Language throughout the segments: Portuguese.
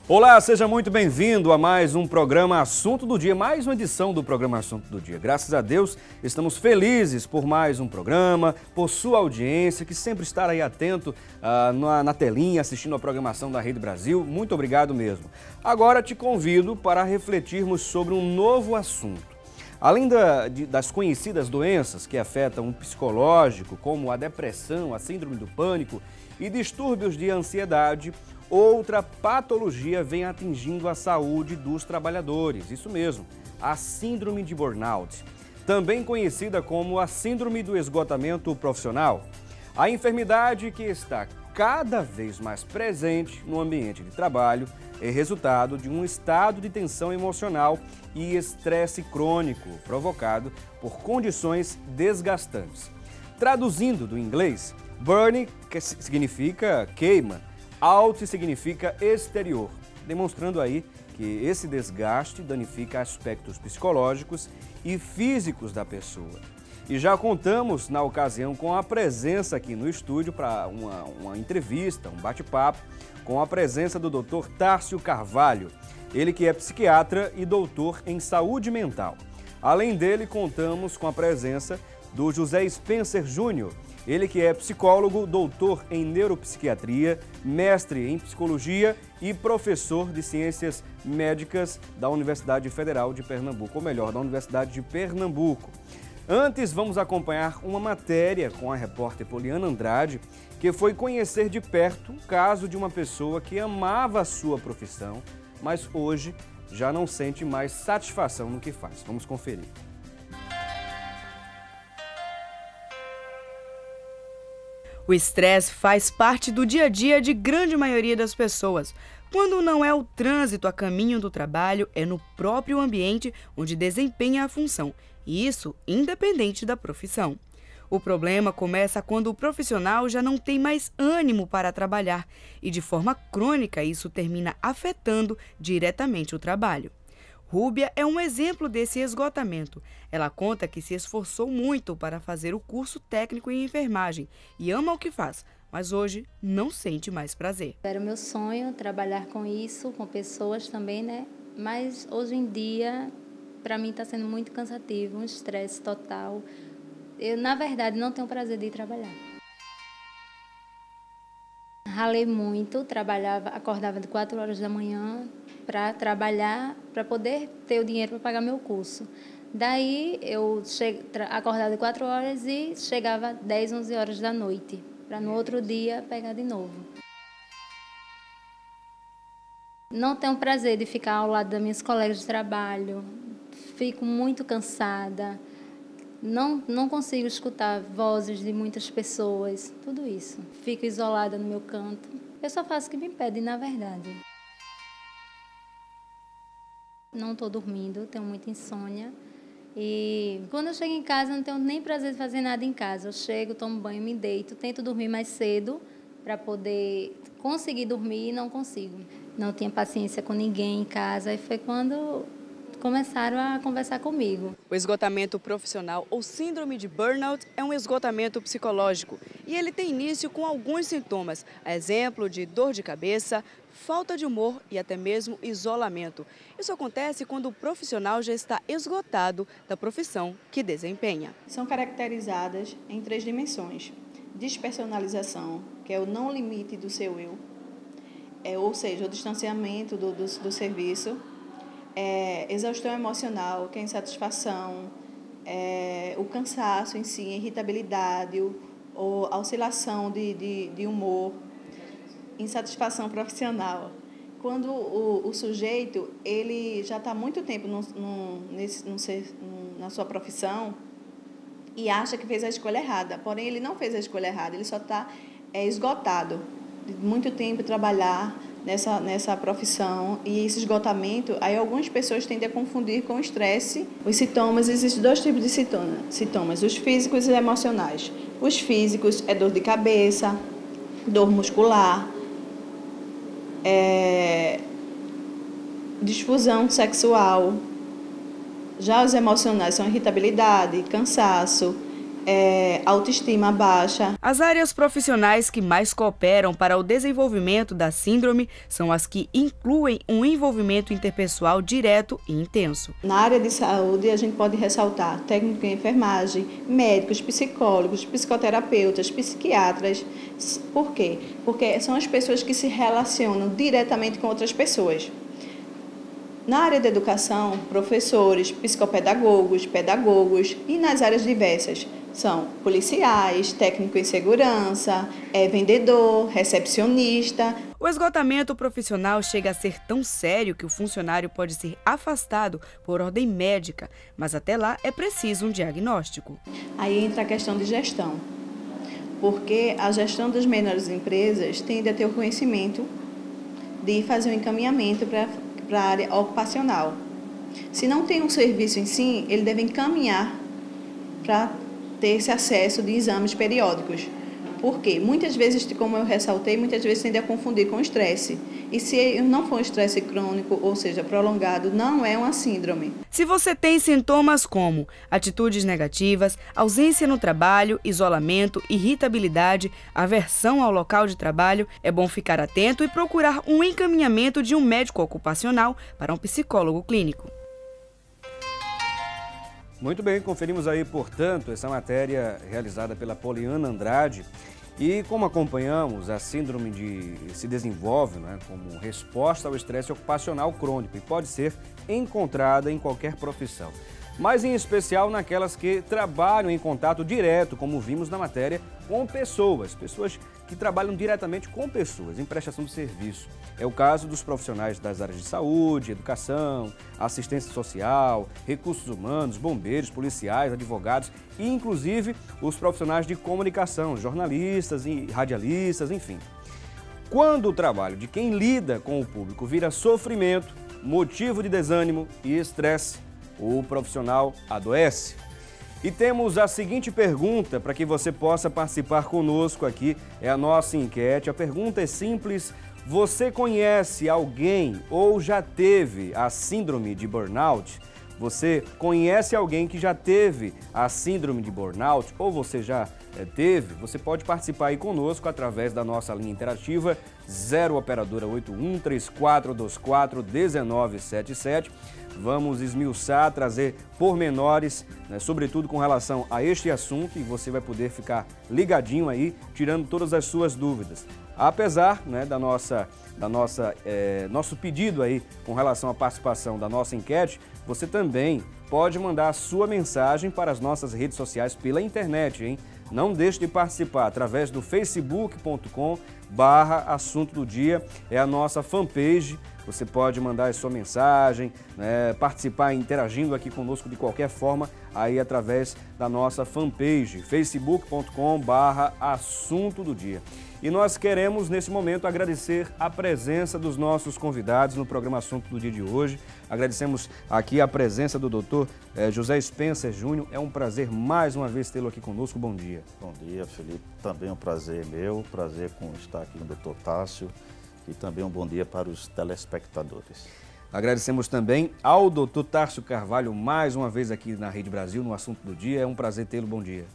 Olá, seja muito bem-vindo a mais um programa Assunto do Dia, mais uma edição do programa Assunto do Dia. Graças a Deus, estamos felizes por mais um programa, por sua audiência, que sempre está aí atento na telinha, assistindo a programação da Rede Brasil. Muito obrigado mesmo. Agora te convido para refletirmos sobre um novo assunto. Além das conhecidas doenças que afetam o psicológico, como a depressão, a síndrome do pânico e distúrbios de ansiedade, outra patologia vem atingindo a saúde dos trabalhadores, isso mesmo, a síndrome de burnout, também conhecida como a síndrome do esgotamento profissional. A enfermidade que está cada vez mais presente no ambiente de trabalho é resultado de um estado de tensão emocional e estresse crônico provocado por condições desgastantes. Traduzindo do inglês, burn, que significa queima, out significa exterior, demonstrando aí que esse desgaste danifica aspectos psicológicos e físicos da pessoa. E já contamos, na ocasião, com a presença aqui no estúdio para uma entrevista, um bate-papo, com a presença do Dr. Tárcio Carvalho, ele que é psiquiatra e doutor em saúde mental. Além dele, contamos com a presença do José Spencer Júnior, ele que é psicólogo, doutor em neuropsiquiatria, mestre em psicologia e professor de ciências médicas da Universidade Federal de Pernambuco, ou melhor, da Universidade de Pernambuco. Antes, vamos acompanhar uma matéria com a repórter Poliana Andrade, que foi conhecer de perto o caso de uma pessoa que amava a sua profissão, mas hoje já não sente mais satisfação no que faz. Vamos conferir. O estresse faz parte do dia a dia de grande maioria das pessoas. Quando não é o trânsito a caminho do trabalho, é no próprio ambiente onde desempenha a função, e isso independente da profissão. O problema começa quando o profissional já não tem mais ânimo para trabalhar e, de forma crônica, isso termina afetando diretamente o trabalho. Rúbia é um exemplo desse esgotamento. Ela conta que se esforçou muito para fazer o curso técnico em enfermagem e ama o que faz, mas hoje não sente mais prazer. Era o meu sonho trabalhar com isso, com pessoas também, né? Mas hoje em dia, para mim está sendo muito cansativo, um estresse total. Eu, na verdade, não tenho prazer de ir trabalhar. Ralei muito, trabalhava, acordava de 4 horas da manhã para trabalhar, para poder ter o dinheiro para pagar meu curso. Daí eu acordava de 4 horas e chegava 10, 11 horas da noite, para no outro dia pegar de novo. Não tenho prazer de ficar ao lado das minhas colegas de trabalho, fico muito cansada. Não consigo escutar vozes de muitas pessoas, tudo isso. Fico isolada no meu canto. Eu só faço o que me pedem, na verdade. Não estou dormindo, tenho muita insônia. E quando eu chego em casa, não tenho nem prazer de fazer nada em casa. Eu chego, tomo banho, me deito, tento dormir mais cedo para poder conseguir dormir e não consigo. Não tinha paciência com ninguém em casa. E foi quando começaram a conversar comigo. O esgotamento profissional ou síndrome de burnout é um esgotamento psicológico e ele tem início com alguns sintomas, a exemplo de dor de cabeça, falta de humor e até mesmo isolamento. Isso acontece quando o profissional já está esgotado da profissão que desempenha. São caracterizadas em 3 dimensões. Despersonalização, que é o não limite do seu eu, ou seja, o distanciamento do serviço. Exaustão emocional, que é a insatisfação, o cansaço em si, a irritabilidade, a oscilação de humor, insatisfação profissional. Quando o sujeito ele já está há muito tempo na sua profissão e acha que fez a escolha errada, porém ele não fez a escolha errada, ele só está esgotado de muito tempo trabalhar nessa profissão, e esse esgotamento, aí algumas pessoas tendem a confundir com o estresse. Os sintomas, existem 2 tipos de sintomas, os físicos e emocionais. Os físicos é dor de cabeça, dor muscular, disfunção sexual. Já os emocionais são irritabilidade, cansaço, autoestima baixa. As áreas profissionais que mais cooperam para o desenvolvimento da síndrome são as que incluem um envolvimento interpessoal direto e intenso. Na área de saúde, a gente pode ressaltar técnico em enfermagem, médicos, psicólogos, psicoterapeutas, psiquiatras. Por quê? Porque são as pessoas que se relacionam diretamente com outras pessoas. Na área da educação, professores, psicopedagogos, pedagogos e nas áreas diversas são policiais, técnico em segurança, vendedor, recepcionista. O esgotamento profissional chega a ser tão sério que o funcionário pode ser afastado por ordem médica, mas até lá é preciso um diagnóstico. Aí entra a questão de gestão, porque a gestão das menores empresas tende a ter o conhecimento de fazer um encaminhamento para a área ocupacional. Se não tem um serviço em si, ele deve encaminhar para ter esse acesso de exames periódicos. Por quê? Muitas vezes, como eu ressaltei, muitas vezes tende a confundir com estresse. E se não for um estresse crônico, ou seja, prolongado, não é uma síndrome. Se você tem sintomas como atitudes negativas, ausência no trabalho, isolamento, irritabilidade, aversão ao local de trabalho, é bom ficar atento e procurar um encaminhamento de um médico ocupacional para um psicólogo clínico. Muito bem, conferimos aí, portanto, essa matéria realizada pela Poliana Andrade. E como acompanhamos, a síndrome se desenvolve, né, como resposta ao estresse ocupacional crônico e pode ser encontrada em qualquer profissão, mas em especial naquelas que trabalham em contato direto, como vimos na matéria, com pessoas que trabalham diretamente com pessoas em prestação de serviço. É o caso dos profissionais das áreas de saúde, educação, assistência social, recursos humanos, bombeiros, policiais, advogados e, inclusive, os profissionais de comunicação, jornalistas e radialistas, enfim. Quando o trabalho de quem lida com o público vira sofrimento, motivo de desânimo e estresse, o profissional adoece. E temos a seguinte pergunta para que você possa participar conosco aqui, é a nossa enquete. A pergunta é simples: você conhece alguém ou já teve a síndrome de burnout? Você conhece alguém que já teve a síndrome de burnout ou você já teve? Você pode participar aí conosco através da nossa linha interativa 0 operadora 81 3424 1977. Vamos esmiuçar, trazer pormenores, né, sobretudo com relação a este assunto, e você vai poder ficar ligadinho aí, tirando todas as suas dúvidas. Apesar, né, nosso pedido aí com relação à participação da nossa enquete, você também pode mandar a sua mensagem para as nossas redes sociais pela internet, hein? Não deixe de participar através do facebook.com/assunto do dia, é a nossa fanpage. Você pode mandar a sua mensagem, né, participar interagindo aqui conosco de qualquer forma, aí através da nossa fanpage, facebook.com/assunto do dia. E nós queremos, nesse momento, agradecer a presença dos nossos convidados no programa Assunto do Dia de hoje. Agradecemos aqui a presença do Dr. José Spencer Júnior. É um prazer mais uma vez tê-lo aqui conosco. Bom dia. Bom dia, Felipe. Também um prazer meu, prazer com estar aqui com o Dr. Tássio. E também um bom dia para os telespectadores. Agradecemos também ao Dr. Tássio Carvalho, mais uma vez aqui na Rede Brasil, no Assunto do Dia. É um prazer tê-lo. Bom dia.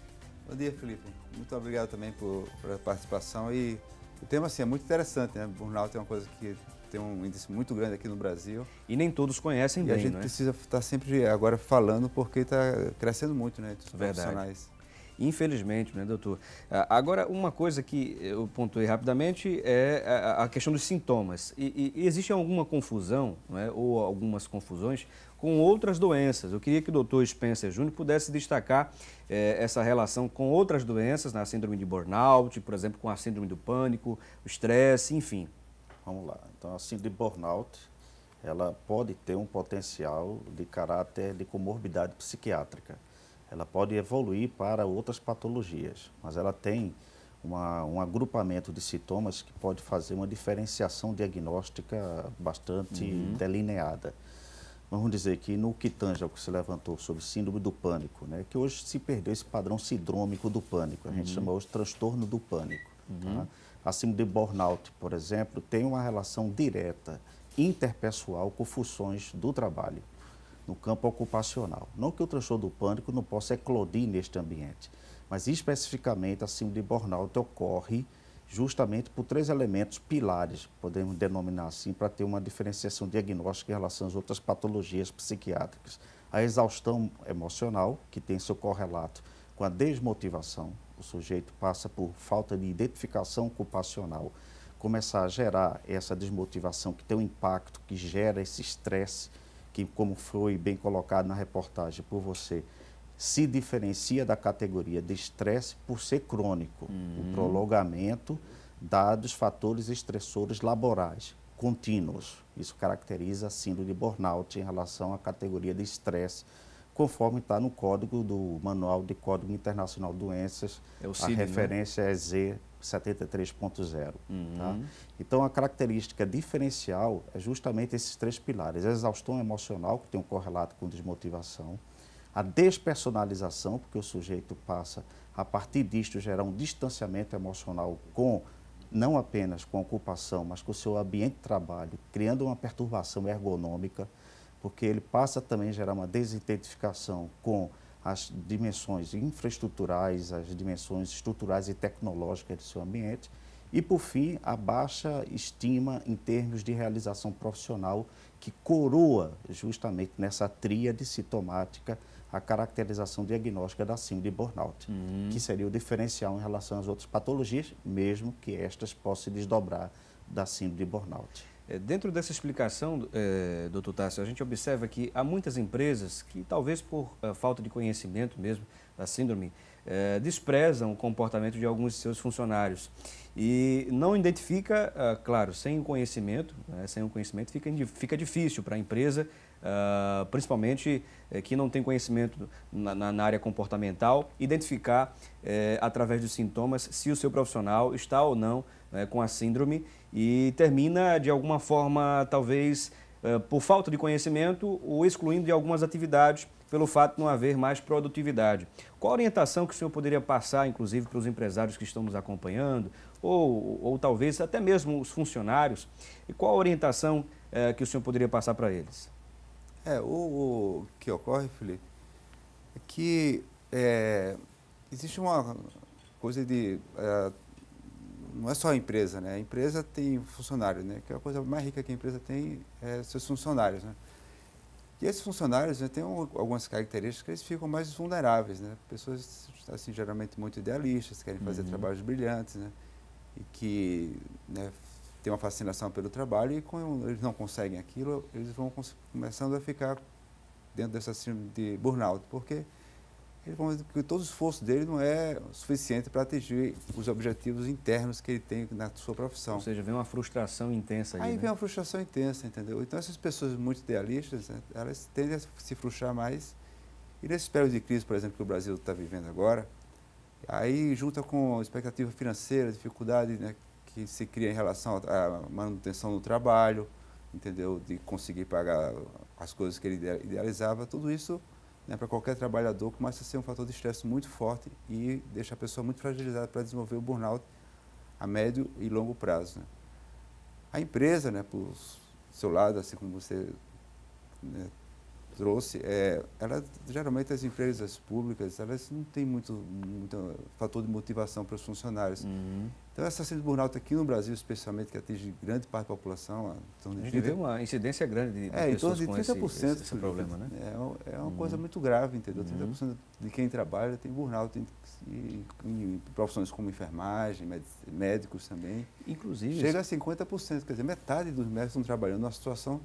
Bom dia, Felipe. Muito obrigado também por a participação. E o tema assim, é muito interessante, né? Burnout é uma coisa que tem um índice muito grande aqui no Brasil. E nem todos conhecem bem, a gente precisa estar sempre agora falando, porque está crescendo muito, né? Dos profissionais. Infelizmente, né, doutor? Agora, uma coisa que eu pontuei rapidamente é a questão dos sintomas. E existe alguma confusão, não é, ou algumas confusões com outras doenças? Eu queria que o doutor Spencer Júnior pudesse destacar essa relação com outras doenças, na síndrome de burnout, por exemplo, com a síndrome do pânico, o estresse, enfim. Vamos lá. Então, a síndrome de burnout, ela pode ter um potencial de caráter de comorbidade psiquiátrica. Ela pode evoluir para outras patologias, mas ela tem um agrupamento de sintomas que pode fazer uma diferenciação diagnóstica bastante delineada. Vamos dizer que no que tange ao que se levantou sobre síndrome do pânico, né, que hoje se perdeu esse padrão sindrômico do pânico, a gente chama hoje de transtorno do pânico. Tá? A síndrome de burnout, por exemplo, tem uma relação direta, interpessoal, com funções do trabalho no campo ocupacional. Não que o transtorno do pânico não possa eclodir neste ambiente, Mas especificamente a síndrome de burnout ocorre justamente por 3 elementos pilares, podemos denominar assim, para ter uma diferenciação diagnóstica em relação às outras patologias psiquiátricas. A exaustão emocional, que tem seu correlato com a desmotivação, o sujeito passa por falta de identificação ocupacional, começar a gerar essa desmotivação que tem um impacto, que gera esse estresse, que, como foi bem colocado na reportagem por você, se diferencia da categoria de estresse por ser crônico, o prolongamento dados fatores estressores laborais contínuos. Isso caracteriza a síndrome de burnout em relação à categoria de estresse, conforme está no código do Manual de Código Internacional de Doenças, a referência é Z73.0. Tá? Então, a característica diferencial é justamente esses 3 pilares: a exaustão emocional, que tem um correlato com desmotivação, a despersonalização, porque o sujeito passa, a partir disto, gerar um distanciamento emocional com, não apenas com a ocupação, mas com o seu ambiente de trabalho, criando uma perturbação ergonômica, porque ele passa também a gerar uma desidentificação com as dimensões infraestruturais, as dimensões estruturais e tecnológicas do seu ambiente, e, por fim, a baixa estima em termos de realização profissional, que coroa justamente nessa tríade sintomática a caracterização diagnóstica da síndrome de burnout, que seria o diferencial em relação às outras patologias, mesmo que estas possam se desdobrar da síndrome de burnout. Dentro dessa explicação, doutor Tássio, a gente observa que há muitas empresas que, talvez por falta de conhecimento mesmo da síndrome, desprezam o comportamento de alguns de seus funcionários e não identifica, claro, sem o conhecimento, fica difícil para a empresa, principalmente que não tem conhecimento na área comportamental, identificar através dos sintomas se o seu profissional está ou não com a síndrome, e termina de alguma forma, talvez por falta de conhecimento, o excluindo de algumas atividades pelo fato de não haver mais produtividade. Qual a orientação que o senhor poderia passar, inclusive, para os empresários que estão nos acompanhando, ou talvez até mesmo os funcionários, e qual a orientação que o senhor poderia passar para eles? O que ocorre, Felipe, é que existe uma coisa de... não é só a empresa, né? A empresa tem funcionários, né? Que é a coisa mais rica que a empresa tem é seus funcionários, né? E esses funcionários, né, têm algumas características que eles ficam mais vulneráveis, né? Pessoas, assim, geralmente muito idealistas, querem fazer trabalhos brilhantes, né? E que, né, têm uma fascinação pelo trabalho, e quando eles não conseguem aquilo, eles vão começando a ficar dentro dessa síndrome de burnout, porque eles vão ver que todo o esforço dele não é suficiente para atingir os objetivos internos que ele tem na sua profissão. Ou seja, vem uma frustração intensa aí, Aí né? vem uma frustração intensa, entendeu? Então, essas pessoas muito idealistas, né, elas tendem a se frustrar mais. E nesse período de crise, por exemplo, que o Brasil está vivendo agora, aí junta com a expectativa financeira, dificuldade, né, que se cria em relação à manutenção do trabalho, entendeu? De conseguir pagar as coisas que ele idealizava, tudo isso, né, para qualquer trabalhador, começa a ser um fator de estresse muito forte e deixa a pessoa muito fragilizada para desenvolver o burnout a médio e longo prazo, né? A empresa, né, por seu lado, assim como você, né, trouxe, geralmente as empresas públicas, elas não têm muito fator de motivação para os funcionários. Então, essa síndrome de burnout aqui no Brasil, especialmente, que atinge grande parte da população, a gente vê uma incidência grande de pessoas com esse problema, né? É uma coisa muito grave, entendeu? 30% de quem trabalha tem burnout, em profissões como enfermagem, médicos também. Inclusive... Chega a 50%, quer dizer, metade dos médicos estão trabalhando numa situação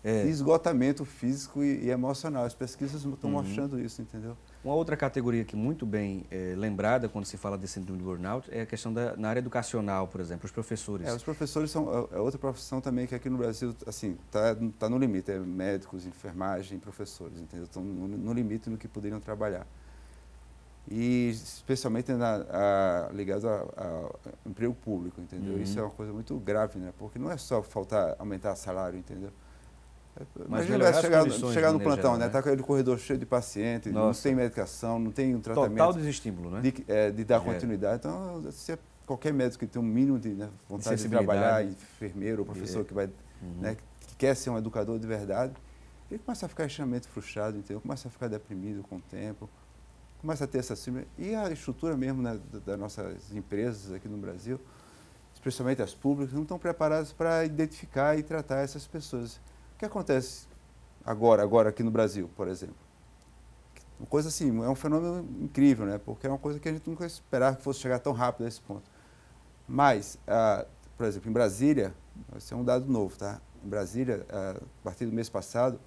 de esgotamento físico e emocional. As pesquisas estão mostrando isso, entendeu? Uma outra categoria que muito bem lembrada quando se fala de síndrome de burnout é a questão na área educacional, por exemplo, os professores. Os professores são outra profissão também que aqui no Brasil, assim, tá no limite, médicos, enfermagem, professores, entendeu? Estão no limite no que poderiam trabalhar. E especialmente ligado ao emprego público, entendeu? Isso é uma coisa muito grave, né? Porque não é só aumentar salário, entendeu? Mas chegar no plantão, geral, né? Tá com aquele corredor cheio de pacientes, não tem medicação, não tem um tratamento. Total desestímulo, né? De dar continuidade. Então, se qualquer médico que tem um mínimo de vontade de trabalhar, enfermeiro ou professor que vai, né, que quer ser um educador de verdade, ele começa a ficar extremamente frustrado, entendeu? Começa a ficar deprimido com o tempo. começa a ter essa síndrome. E a estrutura mesmo, né, das nossas empresas aqui no Brasil, especialmente as públicas, não estão preparadas para identificar e tratar essas pessoas. O que acontece agora aqui no Brasil, por exemplo? Uma coisa assim, é um fenômeno incrível, né? Porque é uma coisa que a gente nunca esperava que fosse chegar tão rápido a esse ponto. Mas, por exemplo, em Brasília, esse é um dado novo, tá? Em Brasília, a partir do mês passado,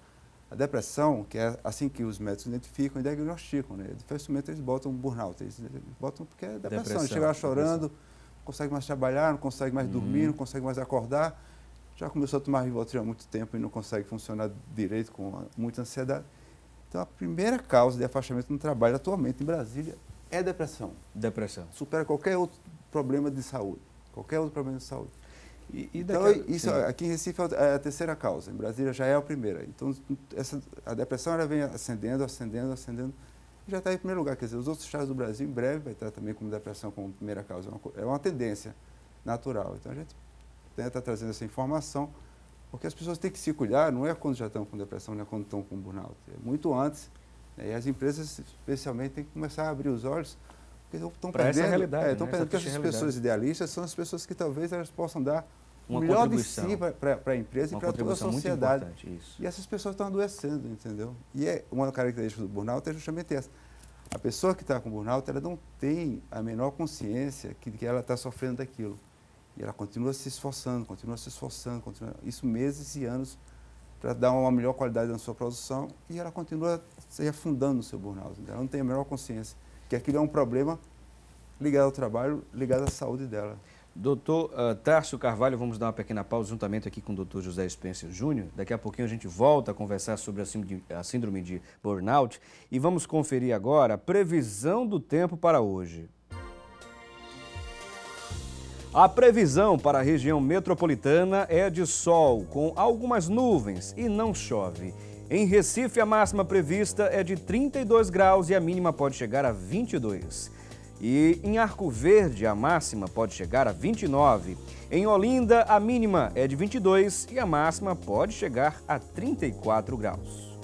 a depressão, que é assim que os médicos identificam e diagnosticam, né? Dificilmente eles botam burnout, eles botam porque é depressão. Eles chegam lá chorando, não consegue mais trabalhar, não consegue mais dormir, não consegue mais acordar. Já começou a tomar Rivotril há muito tempo e não consegue funcionar direito, com muita ansiedade. Então, a primeira causa de afastamento no trabalho atualmente em Brasília é depressão. Depressão. Supera qualquer outro problema de saúde. Qualquer outro problema de saúde. Então, isso aqui em Recife é a terceira causa. Em Brasília já é a primeira. Então, a depressão ela vem ascendendo, e já está em primeiro lugar. Quer dizer, os outros estados do Brasil, em breve, vai estar também como depressão como primeira causa. É uma tendência natural. Então, a gente tenta trazendo essa informação, porque as pessoas têm que se cuidar, não é quando já estão com depressão, não é quando estão com burnout, é muito antes. Né? E as empresas, especialmente, têm que começar a abrir os olhos, porque estão perdendo, essa realidade, estão perdendo, porque essas pessoas idealistas são as pessoas que talvez elas possam dar o uma melhor de si para a empresa e para toda a sociedade. Muito importante, isso. E essas pessoas estão adoecendo, entendeu? E uma característica do burnout é justamente essa. A pessoa que está com burnout, ela não tem a menor consciência que ela está sofrendo daquilo. E ela continua se esforçando, isso meses e anos, para dar uma melhor qualidade na sua produção, e ela continua se afundando no seu burnout. Ela não tem a menor consciência que aquilo é um problema ligado ao trabalho, ligado à saúde dela. Doutor Tárcio Carvalho, vamos dar uma pequena pausa juntamente aqui com o doutor José Spencer Júnior. Daqui a pouquinho a gente volta a conversar sobre a síndrome de burnout e vamos conferir agora a previsão do tempo para hoje. A previsão para a região metropolitana é de sol, com algumas nuvens e não chove. Em Recife, a máxima prevista é de 32 graus e a mínima pode chegar a 22. E em Arco Verde, a máxima pode chegar a 29. Em Olinda, a mínima é de 22 e a máxima pode chegar a 34 graus.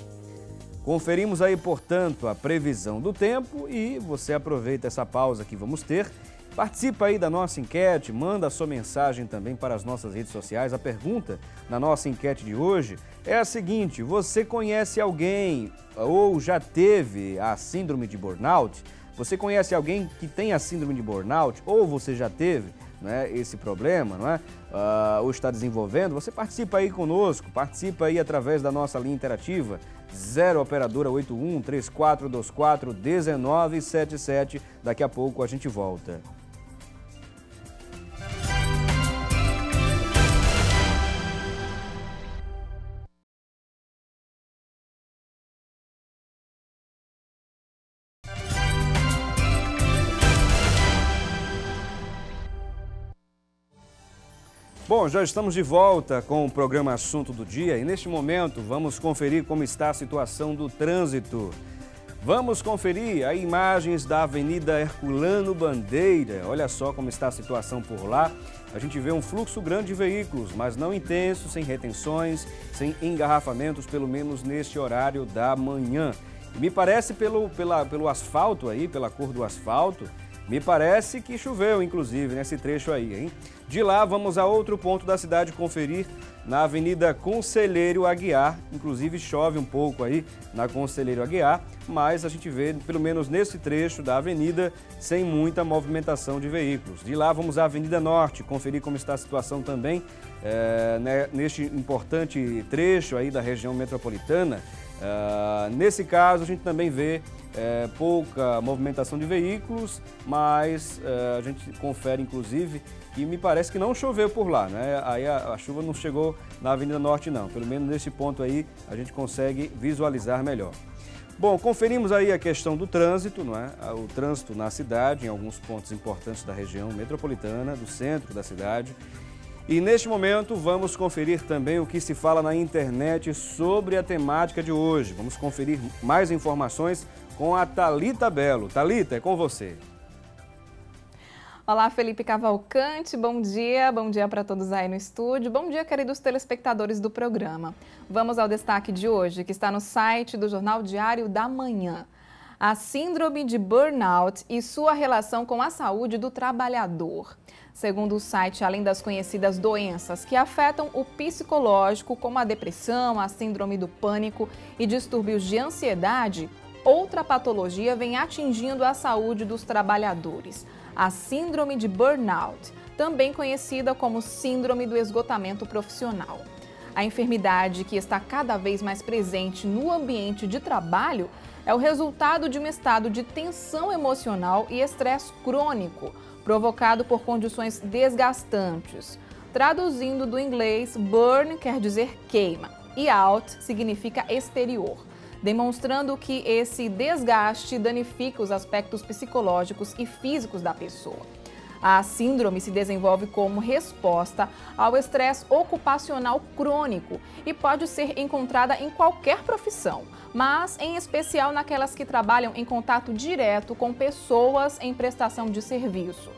Conferimos aí, portanto, a previsão do tempo e você aproveita essa pausa que vamos ter. Participa aí da nossa enquete, manda a sua mensagem também para as nossas redes sociais. A pergunta na nossa enquete de hoje é a seguinte: você conhece alguém ou já teve a síndrome de burnout? Você conhece alguém que tem a síndrome de burnout ou você já teve, né, esse problema, não é? Ou está desenvolvendo? Você participa aí conosco, participa aí através da nossa linha interativa 0 operadora 81 3424 1977. Daqui a pouco a gente volta. Bom, já estamos de volta com o programa Assunto do Dia e neste momento vamos conferir como está a situação do trânsito. Vamos conferir as imagens da Avenida Herculano Bandeira. Olha só como está a situação por lá. A gente vê um fluxo grande de veículos, mas não intenso, sem retenções, sem engarrafamentos, pelo menos neste horário da manhã. E me parece pelo asfalto aí, pela cor do asfalto, me parece que choveu, inclusive, nesse trecho aí, hein? De lá, vamos a outro ponto da cidade conferir, na Avenida Conselheiro Aguiar. Inclusive, chove um pouco aí na Conselheiro Aguiar, mas a gente vê, pelo menos nesse trecho da avenida, sem muita movimentação de veículos. De lá, vamos à Avenida Norte, conferir como está a situação também neste importante trecho aí da região metropolitana. Nesse caso, a gente também vê pouca movimentação de veículos, mas a gente confere, inclusive, que me parece que não choveu por lá, né? Aí a chuva não chegou na Avenida Norte, não. Pelo menos nesse ponto aí a gente consegue visualizar melhor. Bom, conferimos aí a questão do trânsito, não é? O trânsito na cidade, em alguns pontos importantes da região metropolitana, do centro da cidade. E neste momento vamos conferir também o que se fala na internet sobre a temática de hoje. Vamos conferir mais informações com a Thalita Belo. Thalita, é com você. Olá, Felipe Cavalcante, bom dia para todos aí no estúdio, bom dia, queridos telespectadores do programa. Vamos ao destaque de hoje, que está no site do Jornal Diário da Manhã. a síndrome de burnout e sua relação com a saúde do trabalhador. Segundo o site, além das conhecidas doenças que afetam o psicológico, como a depressão, a síndrome do pânico e distúrbios de ansiedade, outra patologia vem atingindo a saúde dos trabalhadores, a síndrome de burnout, também conhecida como síndrome do esgotamento profissional. A enfermidade, que está cada vez mais presente no ambiente de trabalho, é o resultado de um estado de tensão emocional e estresse crônico, provocado por condições desgastantes. Traduzindo do inglês, burn quer dizer queima e out significa exterior, demonstrando que esse desgaste danifica os aspectos psicológicos e físicos da pessoa. A síndrome se desenvolve como resposta ao estresse ocupacional crônico e pode ser encontrada em qualquer profissão, mas em especial naquelas que trabalham em contato direto com pessoas em prestação de serviço.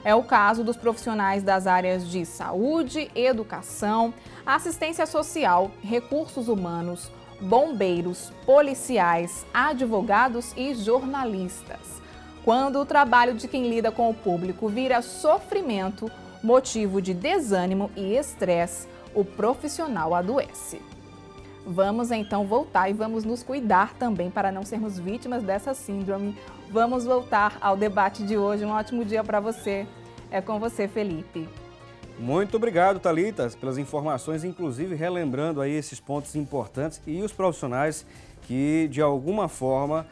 É o caso dos profissionais das áreas de saúde, educação, assistência social, recursos humanos, bombeiros, policiais, advogados e jornalistas. Quando o trabalho de quem lida com o público vira sofrimento, motivo de desânimo e estresse, o profissional adoece. Vamos então voltar e vamos nos cuidar também para não sermos vítimas dessa síndrome. Vamos voltar ao debate de hoje. Um ótimo dia para você. É com você, Felipe. Muito obrigado, Thalita, pelas informações, inclusive relembrando aí esses pontos importantes e os profissionais que, de alguma forma,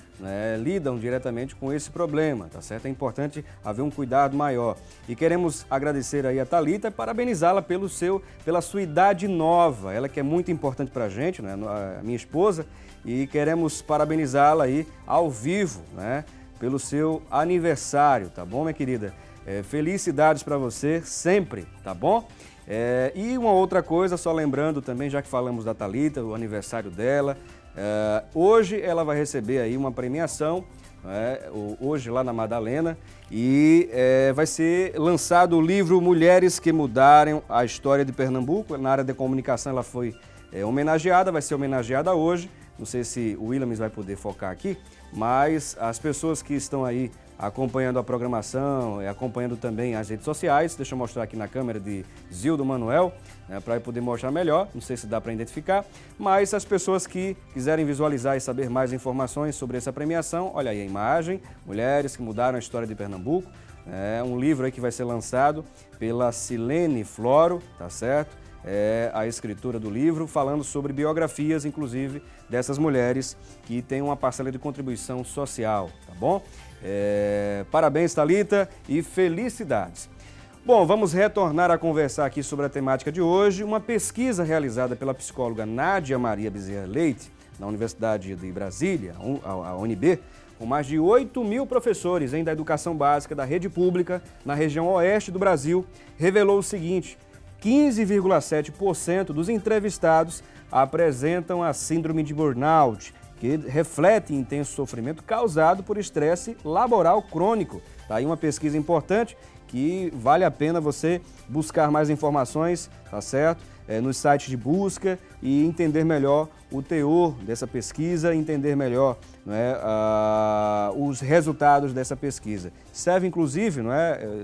lidam diretamente com esse problema, tá certo? É importante haver um cuidado maior. E queremos agradecer aí a Thalita e parabenizá-la pela sua idade nova. Ela que é muito importante pra gente, né? A minha esposa, e queremos parabenizá-la aí ao vivo, né? Pelo seu aniversário, tá bom, minha querida? Felicidades para você sempre, tá bom? E uma outra coisa, só lembrando também, já que falamos da Thalita, o aniversário dela, hoje ela vai receber aí uma premiação, hoje lá na Madalena, e vai ser lançado o livro Mulheres que Mudaram a História de Pernambuco. Na área de comunicação ela foi homenageada, vai ser homenageada hoje. Não sei se o Williams vai poder focar aqui, mas as pessoas que estão aí acompanhando a programação, acompanhando também as redes sociais, deixa eu mostrar aqui na câmera de Zildo Manuel, para poder mostrar melhor, não sei se dá para identificar, mas as pessoas que quiserem visualizar e saber mais informações sobre essa premiação, olha aí a imagem, Mulheres que Mudaram a História de Pernambuco, um livro aí que vai ser lançado pela Silene Floro, tá certo? A escritura do livro, falando sobre biografias, inclusive, dessas mulheres que têm uma parcela de contribuição social, tá bom? Parabéns, Thalita, e felicidades. Bom, vamos retornar a conversar aqui sobre a temática de hoje. Uma pesquisa realizada pela psicóloga Nádia Maria Bezerra Leite, na Universidade de Brasília, a UNB, com mais de 8.000 professores da educação básica da rede pública na região oeste do Brasil, revelou o seguinte: 15,7% dos entrevistados apresentam a síndrome de burnout, que reflete intenso sofrimento causado por estresse laboral crônico. Tá aí uma pesquisa importante que vale a pena você buscar mais informações, tá certo? Nos sites de busca e entender melhor o teor dessa pesquisa, entender melhor os resultados dessa pesquisa. Serve inclusive,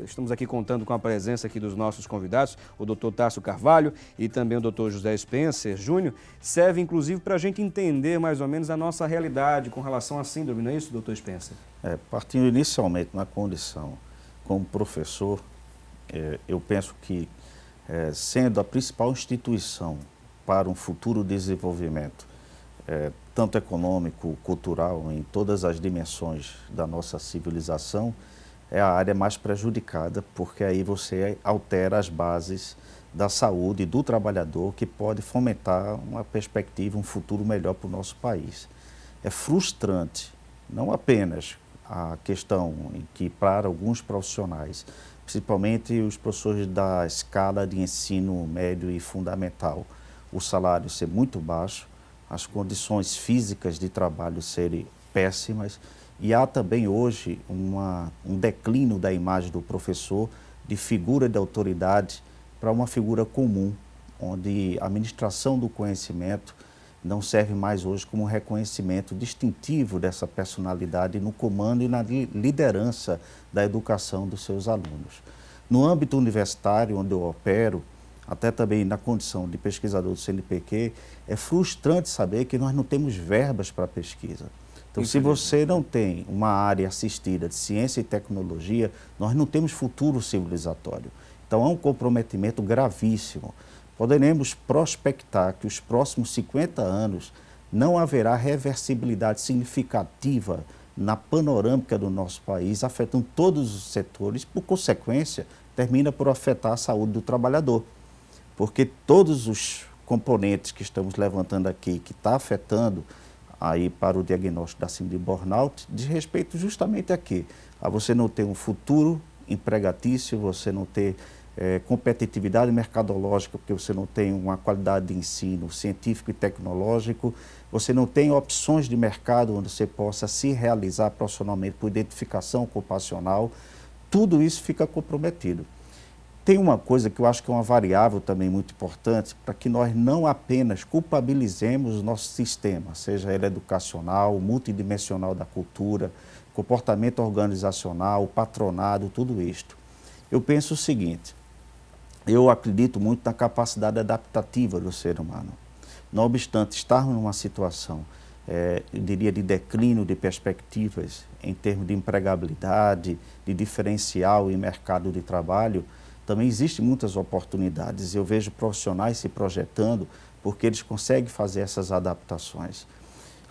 estamos aqui contando com a presença aqui dos nossos convidados, o Dr. Tássio Carvalho e também o Dr. José Spencer Júnior, serve inclusive para a gente entender mais ou menos a nossa realidade com relação à síndrome, não é isso, Dr. Spencer? Partindo inicialmente na condição como professor, eu penso que sendo a principal instituição para um futuro desenvolvimento, tanto econômico, cultural, em todas as dimensões da nossa civilização, é a área mais prejudicada, porque aí você altera as bases da saúde do trabalhador, que pode fomentar uma perspectiva, um futuro melhor para o nosso país. É frustrante, não apenas a questão em que, para alguns profissionais, principalmente os professores da escala de ensino médio e fundamental, o salário ser muito baixo, as condições físicas de trabalho serem péssimas, e há também hoje um declínio da imagem do professor de figura de autoridade para uma figura comum, onde a administração do conhecimento não serve mais hoje como um reconhecimento distintivo dessa personalidade no comando e na liderança da educação dos seus alunos. No âmbito universitário, onde eu opero, até também na condição de pesquisador do CNPq, é frustrante saber que nós não temos verbas para pesquisa. Então, se você não tem uma área assistida de ciência e tecnologia, nós não temos futuro civilizatório. Então, há um comprometimento gravíssimo. Poderemos prospectar que os próximos 50 anos não haverá reversibilidade significativa na panorâmica do nosso país, afetando todos os setores, por consequência, termina por afetar a saúde do trabalhador. Porque todos os componentes que estamos levantando aqui, que está afetando aí para o diagnóstico da síndrome de burnout, diz respeito justamente aqui, a você não ter um futuro empregatício, você não ter competitividade mercadológica, porque você não tem uma qualidade de ensino científico e tecnológico, você não tem opções de mercado onde você possa se realizar profissionalmente por identificação ocupacional, tudo isso fica comprometido. Tem uma coisa que eu acho que é uma variável também muito importante para que nós não apenas culpabilizemos o nosso sistema, seja ele educacional, multidimensional da cultura, comportamento organizacional, patronado, tudo isto. Eu penso o seguinte, eu acredito muito na capacidade adaptativa do ser humano. Não obstante estarmos numa situação, eu diria, de declínio de perspectivas em termos de empregabilidade, de diferencial em mercado de trabalho, também existem muitas oportunidades. Eu vejo profissionais se projetando porque eles conseguem fazer essas adaptações.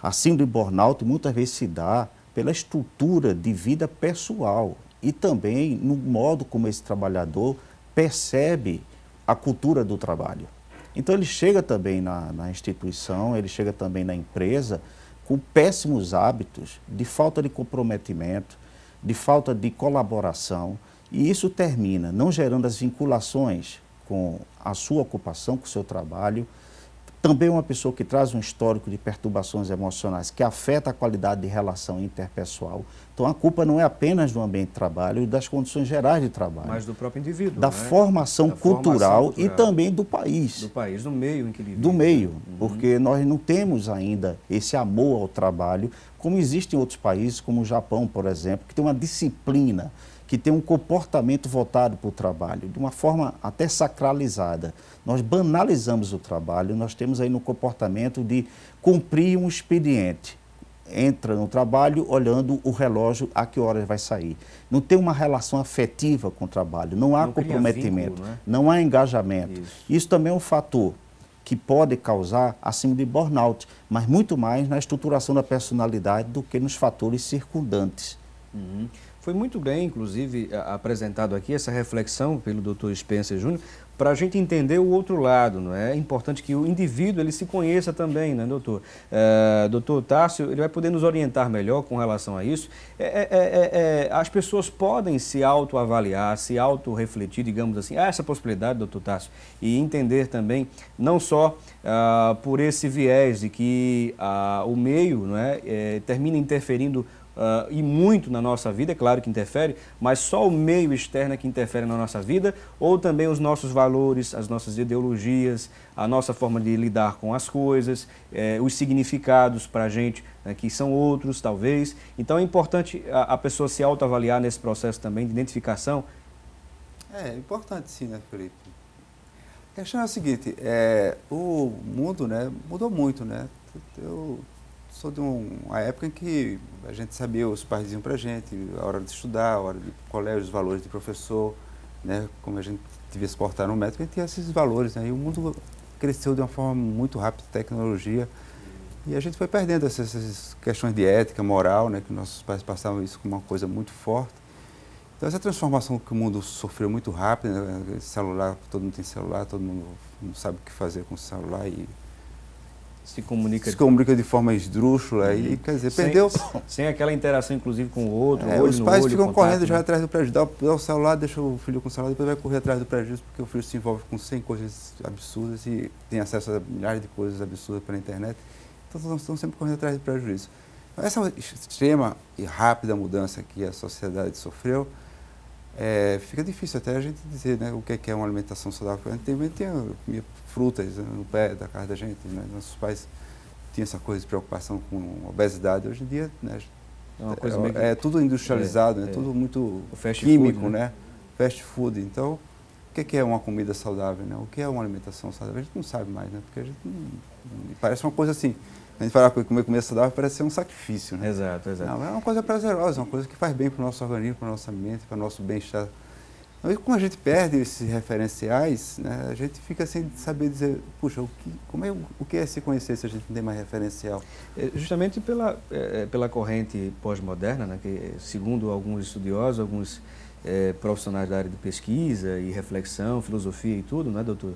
A síndrome de burnout muitas vezes se dá pela estrutura de vida pessoal e também no modo como esse trabalhador percebe a cultura do trabalho. Então ele chega também na instituição, ele chega também na empresa com péssimos hábitos de falta de comprometimento, de falta de colaboração, e isso termina não gerando as vinculações com a sua ocupação, com o seu trabalho. Também uma pessoa que traz um histórico de perturbações emocionais que afeta a qualidade de relação interpessoal. Então a culpa não é apenas do ambiente de trabalho e das condições gerais de trabalho. Mas do próprio indivíduo, da formação cultural e também do país. Do país, do meio em que ele vive. Do meio, porque nós não temos ainda esse amor ao trabalho, como existe em outros países, como o Japão, por exemplo, que tem uma disciplina, que tem um comportamento voltado para o trabalho, de uma forma até sacralizada. Nós banalizamos o trabalho, nós temos aí no comportamento de cumprir um expediente. Entra no trabalho olhando o relógio a que horas vai sair. Não tem uma relação afetiva com o trabalho, não há comprometimento, vínculo, não há engajamento. Isso também é um fator que pode causar a síndrome de burnout, mas muito mais na estruturação da personalidade do que nos fatores circundantes. Foi muito bem, inclusive, apresentado aqui essa reflexão pelo Dr. Spencer Júnior, para a gente entender o outro lado, não é? É importante que o indivíduo ele se conheça também, né, doutor? Doutor Tássio, ele vai poder nos orientar melhor com relação a isso. As pessoas podem se autoavaliar, se autorrefletir, digamos assim, há essa possibilidade, doutor Tássio, e entender também, não só por esse viés de que o meio, não é, termina interferindo e muito na nossa vida, é claro que interfere, mas só o meio externo é que interfere na nossa vida, ou também os nossos valores, as nossas ideologias, a nossa forma de lidar com as coisas, os significados para a gente, né, que são outros, talvez. Então é importante a pessoa se autoavaliar nesse processo também de identificação. É importante sim, né, Felipe? A questão é a seguinte, o mundo, né, mudou muito, né? Eu sou de uma época em que a gente sabia, os pais diziam pra gente a hora de estudar, a hora de colégio, os valores de professor, né, como a gente devia se portar no método, a gente tinha esses valores, né, e o mundo cresceu de uma forma muito rápida, tecnologia, e a gente foi perdendo essas questões de ética, moral, né, que nossos pais passavam isso como uma coisa muito forte. Então essa transformação que o mundo sofreu muito rápido, né, celular, todo mundo tem celular, todo mundo não sabe o que fazer com o celular e se comunica de forma esdrúxula e, quer dizer, perdeu... Sem aquela interação, inclusive, com o outro, olho os pais no olho, ficam contato, correndo já né? atrás do prejuízo. Dá o celular, deixa o filho com o celular, depois vai correr atrás do prejuízo, porque o filho se envolve com 100 coisas absurdas e tem acesso a milhares de coisas absurdas pela internet. Então, estão sempre correndo atrás do prejuízo. Então, essa extrema e rápida mudança que a sociedade sofreu, fica difícil até a gente dizer, né, o que é uma alimentação saudável. Antigamente tinha frutas no pé da casa da gente, né? Nossos pais tinha essa coisa de preocupação com obesidade. Hoje em dia, né, É uma coisa meio que... é tudo industrializado, né, tudo muito químico, food, né? Fast food. Então, o que é uma comida saudável, né? O que é uma alimentação saudável? A gente não sabe mais, né? Porque a gente parece uma coisa assim, a gente fala que comer comida saudável parece ser um sacrifício, né? Exato. Não, é uma coisa prazerosa, uma coisa que faz bem para o nosso organismo, para a nossa mente, para o nosso bem-estar. E como a gente perde esses referenciais, né, a gente fica sem saber dizer, puxa, o que é se conhecer se a gente não tem mais referencial? Justamente pela corrente pós-moderna, né, que segundo alguns estudiosos, alguns profissionais da área de pesquisa e reflexão, filosofia e tudo, né, doutor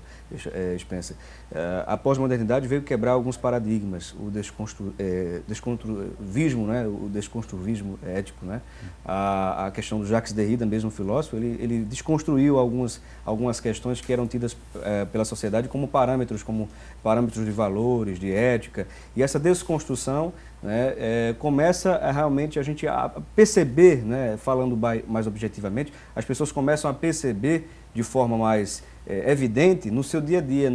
Spencer? A pós-modernidade veio quebrar alguns paradigmas, o desconstruvismo, né, o desconstruvismo ético, né, a questão do Jacques Derrida, mesmo filósofo, ele desconstruiu algumas questões que eram tidas pela sociedade como parâmetros de valores, de ética, e essa desconstrução, né, começa realmente a gente a perceber, né, falando mais objetivamente, as pessoas começam a perceber de forma mais evidente no seu dia a dia,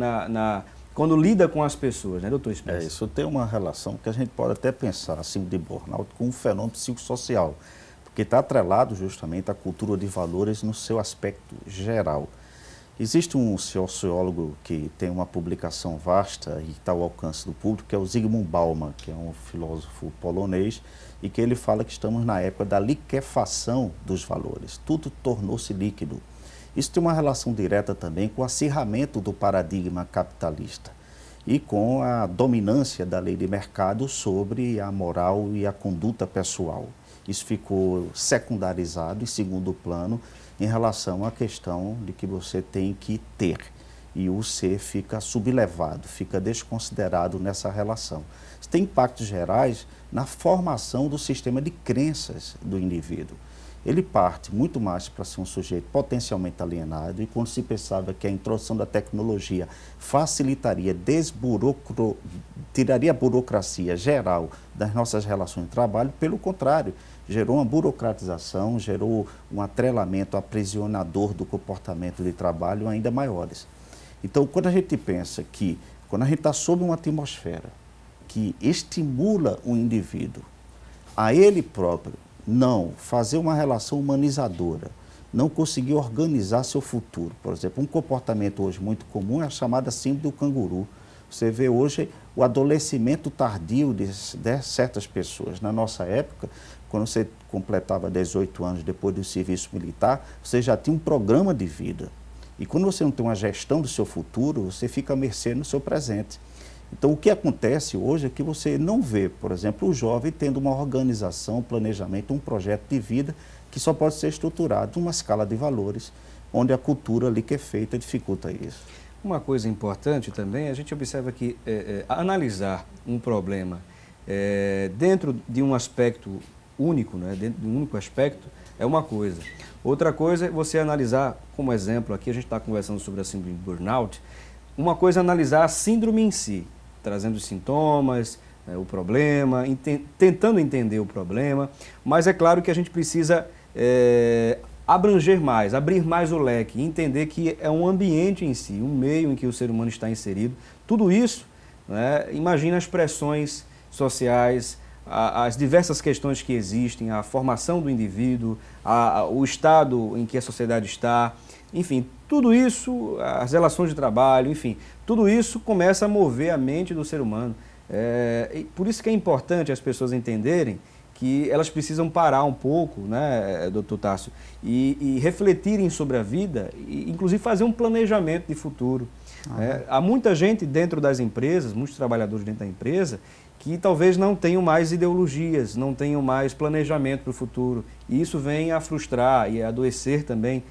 quando lida com as pessoas, né, doutor Spencer? Isso tem uma relação que a gente pode até pensar, assim, de burnout com um fenômeno psicossocial, porque está atrelado justamente à cultura de valores no seu aspecto geral. Existe um sociólogo que tem uma publicação vasta e está ao alcance do público, que é o Zygmunt Bauman, que é um filósofo polonês, e que ele fala que estamos na época da liquefação dos valores. Tudo tornou-se líquido. Isso tem uma relação direta também com o acirramento do paradigma capitalista e com a dominância da lei de mercado sobre a moral e a conduta pessoal. Isso ficou secundarizado em segundo plano em relação à questão de que você tem que ter. E o ser fica sublevado, fica desconsiderado nessa relação. Isso tem impactos gerais na formação do sistema de crenças do indivíduo. Ele parte muito mais para ser um sujeito potencialmente alienado, e quando se pensava que a introdução da tecnologia facilitaria, tiraria a burocracia geral das nossas relações de trabalho, pelo contrário, gerou uma burocratização, gerou um atrelamento aprisionador do comportamento de trabalho ainda maiores. Então, quando a gente pensa que, quando a gente está sob uma atmosfera que estimula o indivíduo a ele próprio não fazer uma relação humanizadora, não conseguir organizar seu futuro. Por exemplo, um comportamento hoje muito comum é a chamada síndrome do canguru. Você vê hoje o adoecimento tardio de certas pessoas. Na nossa época, quando você completava 18 anos depois do serviço militar, você já tinha um programa de vida. E quando você não tem uma gestão do seu futuro, você fica à mercê no seu presente. Então, o que acontece hoje é que você não vê, por exemplo, o jovem tendo uma organização, um planejamento, um projeto de vida que só pode ser estruturado numa escala de valores, onde a cultura ali que é feita dificulta isso. Uma coisa importante também, a gente observa que analisar um problema dentro de um aspecto único, né, dentro de um único aspecto, é uma coisa. Outra coisa é você analisar, como exemplo aqui, a gente está conversando sobre a síndrome de burnout, uma coisa é analisar a síndrome em si, trazendo os sintomas, o problema, tentando entender o problema, mas é claro que a gente precisa abranger mais, abrir mais o leque, entender que é um ambiente em si, um meio em que o ser humano está inserido. Tudo isso, né, imagina as pressões sociais, as diversas questões que existem, a formação do indivíduo, o estado em que a sociedade está, enfim, tudo isso, as relações de trabalho, enfim, tudo isso começa a mover a mente do ser humano. E por isso que é importante as pessoas entenderem que elas precisam parar um pouco, né, doutor Tássio, e refletirem sobre a vida, e inclusive fazer um planejamento de futuro. Há muita gente dentro das empresas, muitos trabalhadores dentro da empresa, que talvez não tenham mais ideologias, não tenham mais planejamento para o futuro. E isso vem a frustrar e a adoecer também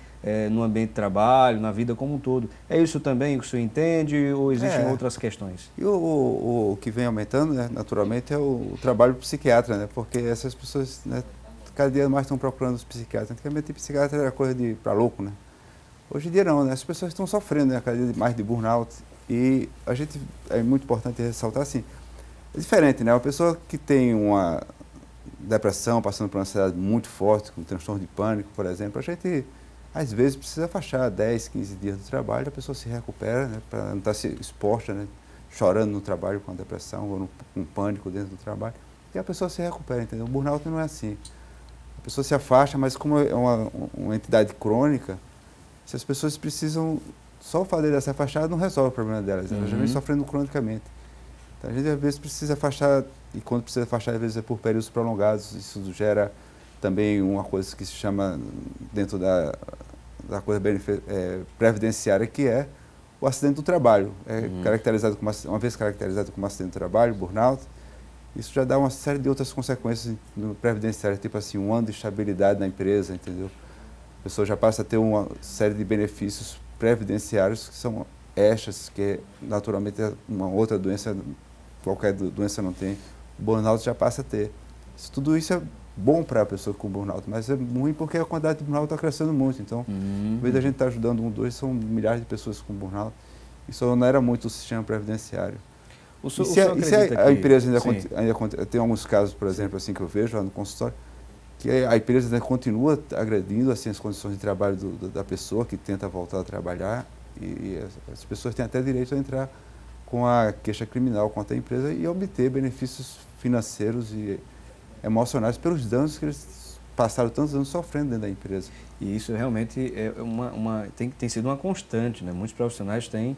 no ambiente de trabalho, na vida como um todo. É isso também que o senhor entende ou existem outras questões? E o que vem aumentando, né, naturalmente, é o trabalho do psiquiatra, né, porque essas pessoas, né, cada dia mais estão procurando os psiquiatras. Antigamente, psiquiatra era coisa para louco, né? Hoje em dia não, né? As pessoas estão sofrendo, né, cada dia mais de burnout. E a gente, é muito importante ressaltar assim, é diferente, né? Uma pessoa que tem uma depressão, passando por uma ansiedade muito forte, com transtorno de pânico, por exemplo, a gente, às vezes, precisa afastar 10, 15 dias do trabalho, a pessoa se recupera, né? Para não estar exposta, né? chorando no trabalho com a depressão ou com pânico dentro do trabalho, e a pessoa se recupera, entendeu? O burnout não é assim. A pessoa se afasta, mas como é uma entidade crônica, se as pessoas precisam, só o fato de se afastar não resolve o problema delas, elas já vêm sofrendo cronicamente. Então a gente às vezes precisa afastar, e quando precisa afastar, às vezes é por períodos prolongados, isso gera também uma coisa que se chama, dentro da coisa previdenciária, que é o acidente do trabalho. Caracterizado uma vez caracterizado como acidente do trabalho, burnout, isso já dá uma série de outras consequências no previdenciário, tipo assim, um ano de estabilidade na empresa, entendeu? A pessoa já passa a ter uma série de benefícios previdenciários que são extras, que naturalmente uma outra doença, qualquer doença não tem, o burnout já passa a ter. Tudo isso é bom para a pessoa com burnout, mas é ruim porque a quantidade de burnout está crescendo muito. Então, em vez da gente estar ajudando dois, são milhares de pessoas com burnout. Isso não era muito o sistema previdenciário. Se a empresa ainda tem alguns casos, por exemplo, assim que eu vejo lá no consultório, que a empresa ainda continua agredindo assim, as condições de trabalho da pessoa que tenta voltar a trabalhar, e as pessoas têm até direito a entrar com a queixa criminal contra a empresa e obter benefícios financeiros e emocionais pelos danos que eles passaram tantos anos sofrendo dentro da empresa. E isso realmente tem sido uma constante, né? Muitos profissionais têm,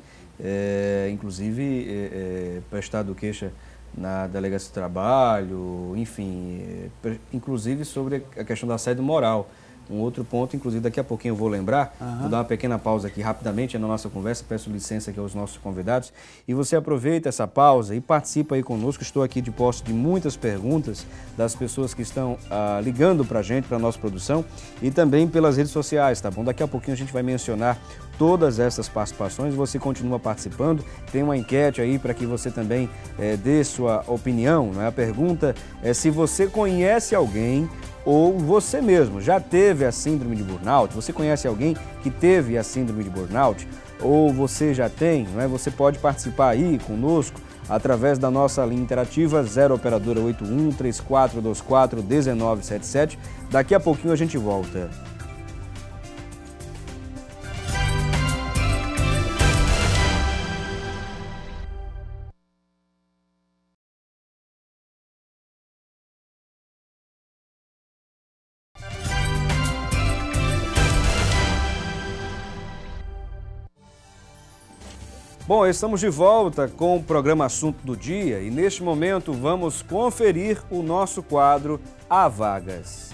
inclusive, prestado queixa na delegacia de trabalho, enfim, inclusive sobre a questão da assédio moral. Um outro ponto, inclusive, daqui a pouquinho eu vou lembrar, vou dar uma pequena pausa aqui rapidamente na nossa conversa, peço licença aqui aos nossos convidados, e você aproveita essa pausa e participa aí conosco. Estou aqui de posse de muitas perguntas das pessoas que estão ligando para a gente, para a nossa produção, e também pelas redes sociais, tá bom? Daqui a pouquinho a gente vai mencionar todas essas participações, você continua participando, tem uma enquete aí para que você também dê sua opinião, né? A pergunta é se você conhece alguém ou você mesmo já teve a síndrome de burnout, você conhece alguém que teve a síndrome de burnout, ou você já tem, não é? Você pode participar aí conosco através da nossa linha interativa 0 operadora 81 3424 1977. Daqui a pouquinho a gente volta. Bom, estamos de volta com o programa Assunto do Dia e neste momento vamos conferir o nosso quadro Há Vagas.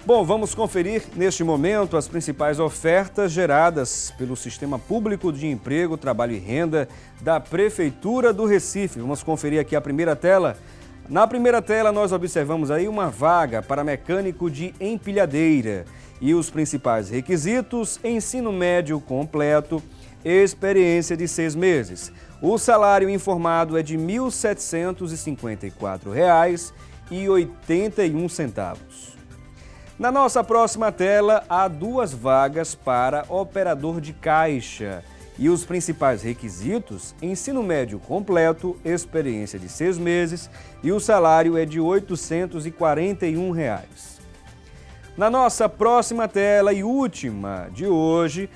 Bom, vamos conferir neste momento as principais ofertas geradas pelo Sistema Público de Emprego, Trabalho e Renda da Prefeitura do Recife. Vamos conferir aqui a primeira tela. Na primeira tela nós observamos aí uma vaga para mecânico de empilhadeira. E os principais requisitos: ensino médio completo, experiência de 6 meses. O salário informado é de R$ 1.754,81. Na nossa próxima tela, há 2 vagas para operador de caixa. E os principais requisitos: ensino médio completo, experiência de 6 meses e o salário é de R$ 841. Na nossa próxima tela e última de hoje,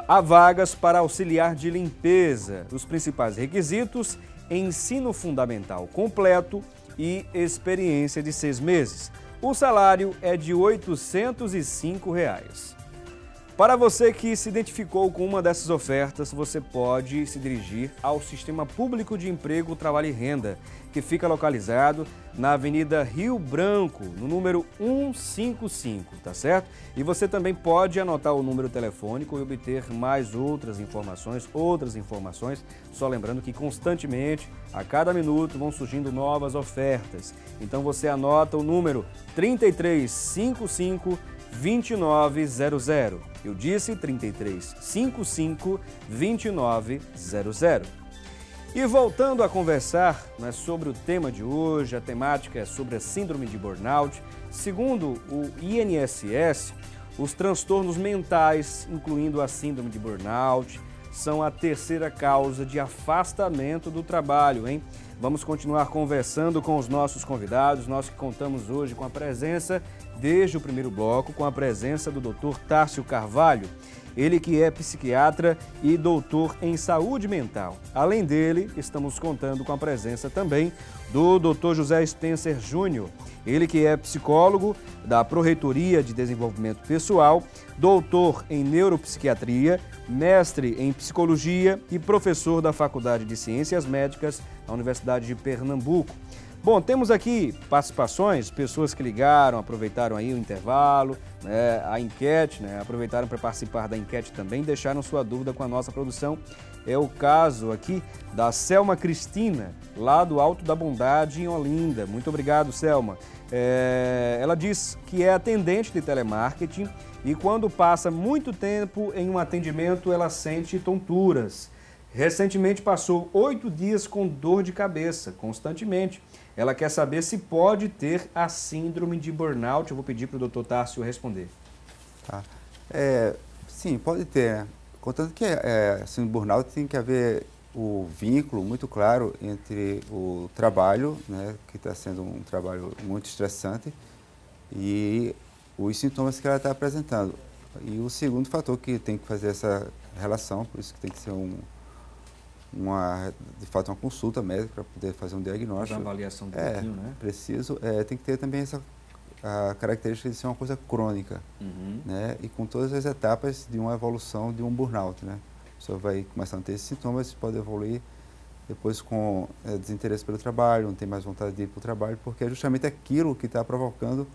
há vagas para auxiliar de limpeza. Os principais requisitos: ensino fundamental completo e experiência de 6 meses. O salário é de R$ 805. Para você que se identificou com uma dessas ofertas, você pode se dirigir ao Sistema Público de Emprego, Trabalho e Renda, que fica localizado na Avenida Rio Branco, no número 155, tá certo? E você também pode anotar o número telefônico e obter mais outras informações, só lembrando que constantemente, a cada minuto, vão surgindo novas ofertas. Então você anota o número 3355 2900. Eu disse 3355 2900. E voltando a conversar, né, sobre o tema de hoje, a temática é sobre a síndrome de burnout. Segundo o INSS, os transtornos mentais, incluindo a síndrome de burnout, são a terceira causa de afastamento do trabalho, hein? Vamos continuar conversando com os nossos convidados, nós que contamos hoje com a presença, desde o primeiro bloco, com a presença do Dr. Tárcio Carvalho. ele que é psiquiatra e doutor em saúde mental. Além dele, estamos contando com a presença também do Dr. José Spencer Júnior, ele que é psicólogo da Pró-Reitoria de Desenvolvimento Pessoal, doutor em neuropsiquiatria, mestre em psicologia e professor da Faculdade de Ciências Médicas da Universidade de Pernambuco. Bom, temos aqui participações, pessoas que ligaram, aproveitaram aí o intervalo, né, a enquete, né, aproveitaram para participar da enquete também, deixaram sua dúvida com a nossa produção. É o caso aqui da Selma Cristina, lá do Alto da Bondade, em Olinda. Muito obrigado, Selma. Ela diz que é atendente de telemarketing e quando passa muito tempo em um atendimento, ela sente tonturas. Recentemente passou 8 dias com dor de cabeça, constantemente. Ela quer saber se pode ter a síndrome de burnout. Eu vou pedir para o Dr. Tássio responder. Tá. Sim, pode ter, né? Contanto que a síndrome de burnout tem que haver o vínculo muito claro entre o trabalho, né, que está sendo um trabalho muito estressante, e os sintomas que ela está apresentando. E o segundo fator que tem que fazer essa relação, por isso que tem que ser de fato uma consulta médica para poder fazer um diagnóstico. Uma avaliação do pouquinho, né? Preciso. Tem que ter também a característica de ser uma coisa crônica, né? E com todas as etapas de uma evolução de um burnout, né? A pessoa vai começando a ter esses sintomas, pode evoluir depois com desinteresse pelo trabalho, não tem mais vontade de ir para o trabalho, porque é justamente aquilo que está provocando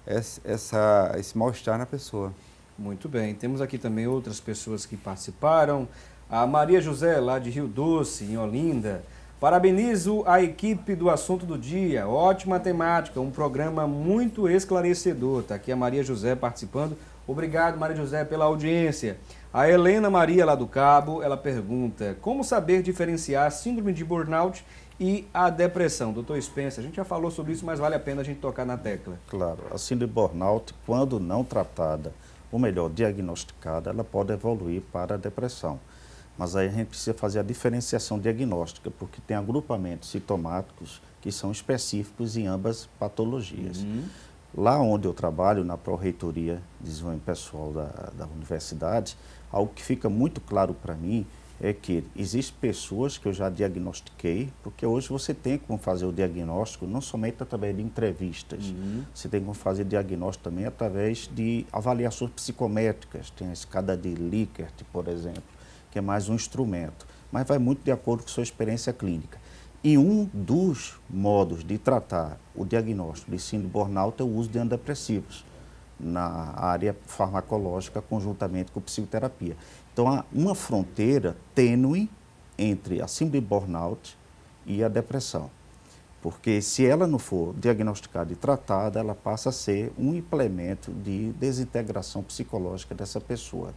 esse mal-estar na pessoa. Muito bem. Temos aqui também outras pessoas que participaram. A Maria José, lá de Rio Doce, em Olinda. Parabenizo a equipe do Assunto do Dia. Ótima temática, um programa muito esclarecedor. Está aqui a Maria José participando. Obrigado, Maria José, pela audiência. A Helena Maria, lá do Cabo, ela pergunta: como saber diferenciar a síndrome de burnout e a depressão? Doutor Spencer, a gente já falou sobre isso, mas vale a pena a gente tocar na tecla. Claro, a síndrome de burnout, quando não tratada, ou melhor, diagnosticada, ela pode evoluir para a depressão. Mas aí a gente precisa fazer a diferenciação diagnóstica, porque tem agrupamentos sintomáticos que são específicos em ambas patologias. Lá onde eu trabalho, na Pró-Reitoria de Desenvolvimento Pessoal da universidade, algo que fica muito claro para mim é que existem pessoas que eu já diagnostiquei, porque hoje você tem como fazer o diagnóstico não somente através de entrevistas, você tem como fazer diagnóstico também através de avaliações psicométricas, tem a escada de Likert, por exemplo, que é mais um instrumento, mas vai muito de acordo com a sua experiência clínica. E um dos modos de tratar o diagnóstico de síndrome de burnout é o uso de antidepressivos na área farmacológica, conjuntamente com psicoterapia. Então, há uma fronteira tênue entre a síndrome de burnout e a depressão. Porque se ela não for diagnosticada e tratada, ela passa a ser um implemento de desintegração psicológica dessa pessoa.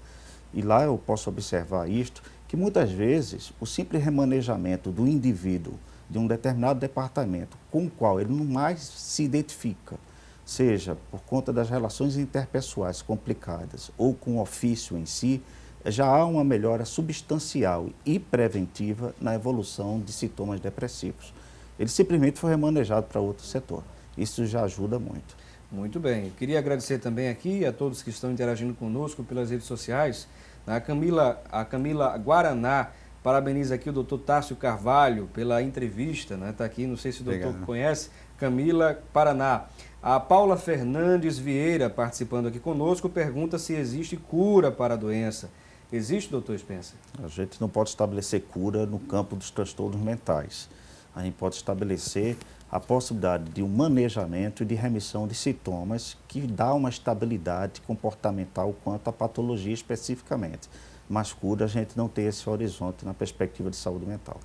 E lá eu posso observar isto, que muitas vezes o simples remanejamento do indivíduo de um determinado departamento com o qual ele não mais se identifica, seja por conta das relações interpessoais complicadas ou com o ofício em si, já há uma melhora substancial e preventiva na evolução de sintomas depressivos. Ele simplesmente foi remanejado para outro setor. Isso já ajuda muito. Muito bem. Eu queria agradecer também aqui a todos que estão interagindo conosco pelas redes sociais. A Camila Guaraná parabeniza aqui o doutor Tássio Carvalho pela entrevista, né? Está aqui, não sei se o doutor conhece, Camila Paraná. A Paula Fernandes Vieira, participando aqui conosco, pergunta se existe cura para a doença. Existe, doutor Spencer? A gente não pode estabelecer cura no campo dos transtornos mentais. A gente pode estabelecer a possibilidade de um manejamento e de remissão de sintomas que dá uma estabilidade comportamental quanto à patologia especificamente. Mas cura a gente não tem esse horizonte na perspectiva de saúde mental.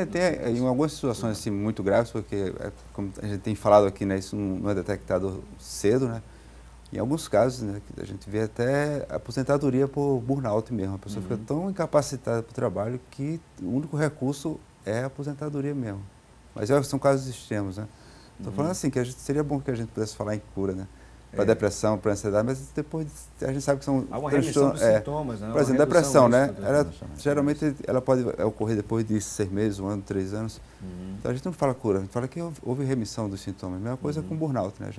Tem em algumas situações assim, muito graves, porque, como a gente tem falado aqui, né, isso não é detectado cedo, né? Em alguns casos, né, a gente vê até aposentadoria por burnout mesmo. A pessoa fica tão incapacitada para o trabalho que o único recurso é a aposentadoria mesmo. Mas são casos extremos, né? Estou falando assim, que seria bom que a gente pudesse falar em cura, né? Para depressão, para ansiedade, mas depois a gente sabe que são... Há uma remissão dos sintomas, né? Por exemplo, depressão, né? Geralmente ela pode ocorrer depois de 6 meses, 1 ano, 3 anos. Então a gente não fala cura, a gente fala que houve remissão dos sintomas. A mesma coisa com burnout, né?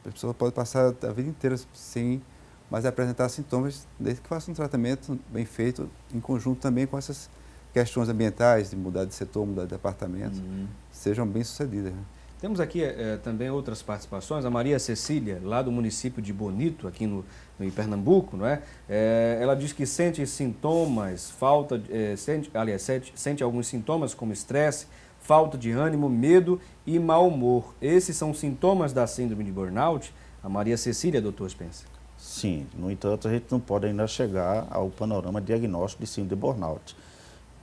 A pessoa pode passar a vida inteira sem mas apresentar sintomas, desde que faça um tratamento bem feito, em conjunto também com essas questões ambientais, de mudar de setor, mudar de departamento, sejam bem sucedidas. Né? Temos aqui também outras participações. A Maria Cecília, lá do município de Bonito, aqui em Pernambuco, não é? Ela diz que sente sintomas, sente alguns sintomas como estresse, falta de ânimo, medo e mau humor. Esses são sintomas da síndrome de burnout? A Maria Cecília, doutor Spencer. Sim, no entanto, a gente não pode ainda chegar ao panorama diagnóstico de síndrome de burnout.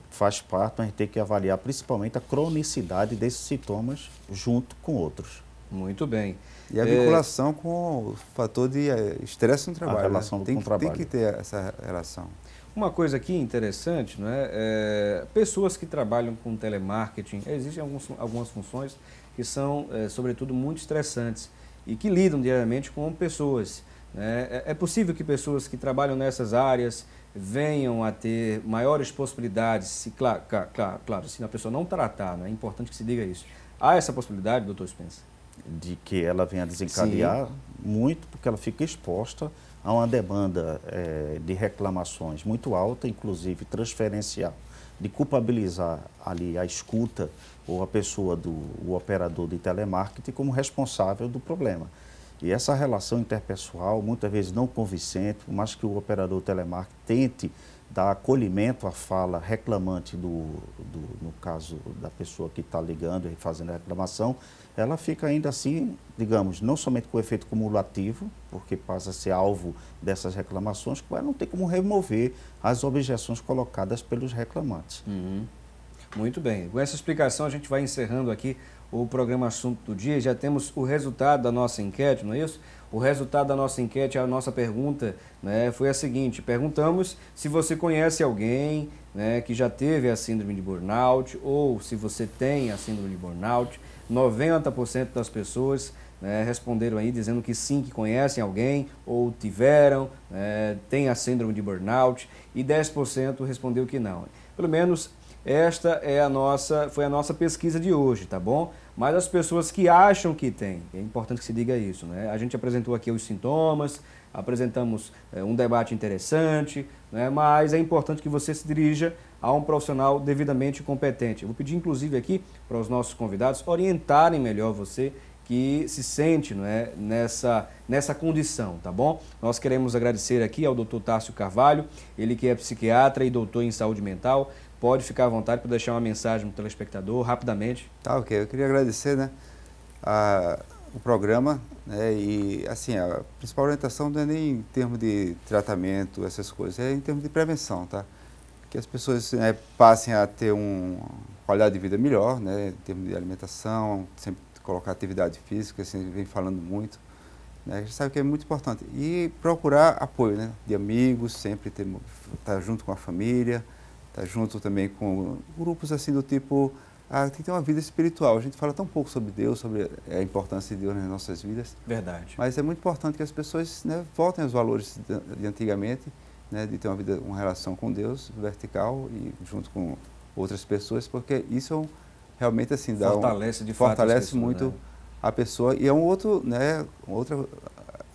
Faz parte, mas a gente tem que avaliar principalmente a cronicidade desses sintomas junto com outros. Muito bem. E a vinculação com o fator de estresse no trabalho. A relação com o trabalho. Tem que ter essa relação. Uma coisa aqui interessante, não é? Pessoas que trabalham com telemarketing, existem algumas funções que são, sobretudo, muito estressantes e que lidam diariamente com pessoas. Né? É possível que pessoas que trabalham nessas áreas venham a ter maiores possibilidades, se, claro, se a pessoa não tratar, né? É importante que se diga isso. Há essa possibilidade, doutor Spencer? De que ela venha a desencadear muito, porque ela fica exposta a uma demanda de reclamações muito alta, inclusive transferencial, de culpabilizar ali a escuta ou a pessoa o operador de telemarketing como responsável do problema. E essa relação interpessoal, muitas vezes não convincente, por mais que o operador telemarketing tente dar acolhimento à fala reclamante no caso da pessoa que está ligando e fazendo a reclamação, ela fica ainda assim, digamos, não somente com efeito cumulativo, porque passa a ser alvo dessas reclamações, mas não tem como remover as objeções colocadas pelos reclamantes. Muito bem. Com essa explicação, a gente vai encerrando aqui o programa Assunto do Dia. Já temos o resultado da nossa enquete, não é isso? O resultado da nossa enquete, a nossa pergunta, né, foi a seguinte: perguntamos se você conhece alguém, né, que já teve a síndrome de burnout ou se você tem a síndrome de burnout. 90% das pessoas, né, responderam aí dizendo que sim, que conhecem alguém ou tiveram, tem a síndrome de burnout, e 10% respondeu que não. Pelo menos esta foi a nossa pesquisa de hoje, tá bom? Mas as pessoas que acham que tem, é importante que se diga isso, né? A gente apresentou aqui os sintomas, apresentamos um debate interessante, né? Mas é importante que você se dirija a um profissional devidamente competente. Eu vou pedir, inclusive, aqui para os nossos convidados orientarem melhor você que se sente, não é, nessa condição, tá bom? Nós queremos agradecer aqui ao Dr. Tássio Carvalho, ele que é psiquiatra e doutor em saúde mental. Pode ficar à vontade para deixar uma mensagem para o telespectador, rapidamente. Tá, ok. Eu queria agradecer, né, o programa, né, e assim, a principal orientação não é nem em termos de tratamento, essas coisas, é em termos de prevenção, tá? Que as pessoas, né, passem a ter uma qualidade de vida melhor, né, em termos de alimentação, sempre colocar atividade física, assim, vem falando muito, né, a gente sabe que é muito importante. E procurar apoio, né, de amigos, sempre estar junto com a família, tá junto também com grupos assim do tipo, tem que ter uma vida espiritual. A gente fala tão pouco sobre Deus, sobre a importância de Deus nas nossas vidas. Verdade. Mas é muito importante que as pessoas, né, voltem aos valores de antigamente, né, de ter uma relação com Deus vertical e junto com outras pessoas, porque isso realmente assim fortalece muito, né, a pessoa, e é um outro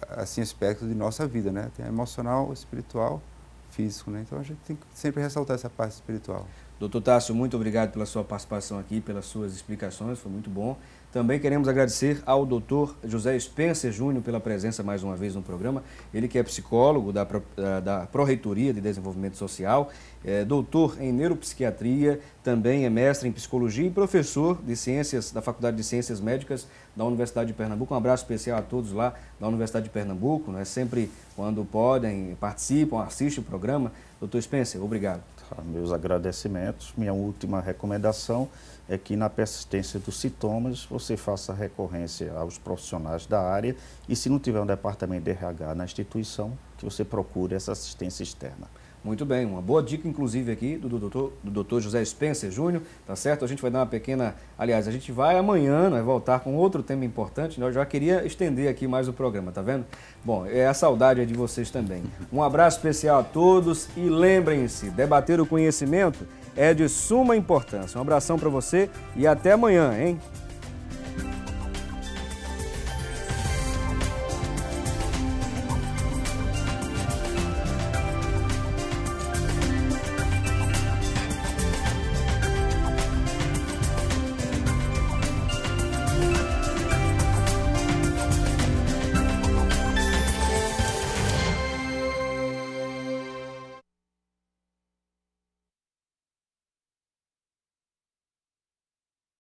assim aspecto de nossa vida, né? Tem emocional, espiritual, físico, né? Então a gente tem que sempre ressaltar essa parte espiritual. Doutor Tássio, muito obrigado pela sua participação aqui, pelas suas explicações, foi muito bom. Também queremos agradecer ao doutor José Spencer Júnior pela presença mais uma vez no programa. Ele que é psicólogo da Pró-Reitoria de Desenvolvimento Social, doutor em neuropsiquiatria, também é mestre em psicologia e professor de ciências da Faculdade de Ciências Médicas da Universidade de Pernambuco. Um abraço especial a todos lá da Universidade de Pernambuco, né? Sempre quando podem, participam, assistem o programa. Doutor Spencer, obrigado. Meus agradecimentos. Minha última recomendação é que na persistência dos sintomas você faça recorrência aos profissionais da área e, se não tiver um departamento de RH na instituição, que você procure essa assistência externa. Muito bem, uma boa dica inclusive aqui do doutor José Spencer Júnior, tá certo? A gente vai dar uma pequena, aliás, a gente vai amanhã, vai voltar com outro tema importante, né? Eu já queria estender aqui mais o programa, tá vendo? Bom, a saudade é de vocês também. Um abraço especial a todos e lembrem-se, debater o conhecimento é de suma importância. Um abração para você e até amanhã, hein?